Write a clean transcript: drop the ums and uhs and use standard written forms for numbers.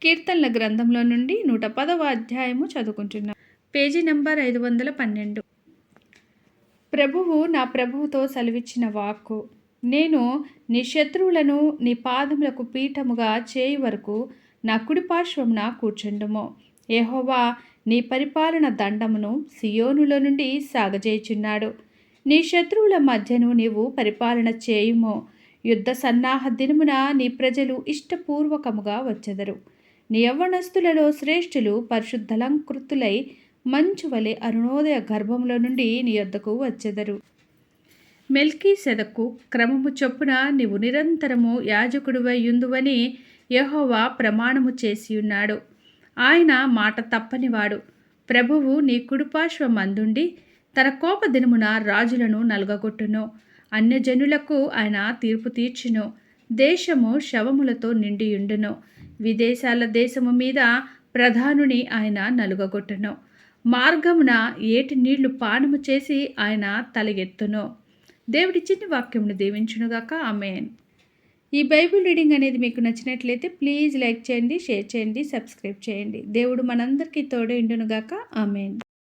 కీర్తనల గ్రంథంలో నుండి 110వ అధ్యాయము చదువుకుంటున్నాం. Page number 512. ప్రభువు నా ప్రభువుతో సెలవిచ్చిన వాక్కు, నేను నీ శత్రువులను నీ పాదములకు పీఠముగా చేయి వరకు నా కుడిపార్శ్వమున కూర్చుండుము. యెహోవా నీ పరిపాలన దండమును సియోనులో నుండి సాగజేయుచున్నాడు. నీ శత్రువుల మధ్యను నీవు పరిపాలన చేయుము. యుద్ధ సన్నాహ దినమున నీ ప్రజలు ఇష్టపూర్వకముగా వచ్చెదరు. నీ యవ్వనస్తులలో శ్రేష్ఠులు పరిశుద్ధలంకృతులై మంచువలె అరుణోదయ గర్భములో నుండి నీ యొద్దకు వచ్చెదరు. మెల్కీసెదెకు క్రమము చొప్పున నీవు నిరంతరము యాజకుడివై యుందువని యెహోవా ప్రమాణము చేసియున్నాడు. ఆయన మాట తప్పనివాడు. ప్రభువు నీ కుడిపార్శ్వమందుండి తన కోపదినమున రాజులను నలుగగొట్టును. అన్యజనులకు ఆయన తీర్పు తీర్చును. దేశము శవములతో నిండియుండును. విదేశాల దేశము మీద ప్రధానుని ఆయన నలుగగొట్టును. మార్గమున ఏటి నీళ్లు పానము చేసి ఆయన తలెత్తును. దేవుడిచ్చిన వాక్యమును దీవించునుగాక. ఆమేన్. ఈ బైబిల్ రీడింగ్ అనేది మీకు నచ్చినట్లయితే ప్లీజ్ లైక్ చేయండి, షేర్ చేయండి, సబ్స్క్రైబ్ చేయండి. దేవుడు మనందరికీ తోడై ఉండునుగాక. ఆమేన్.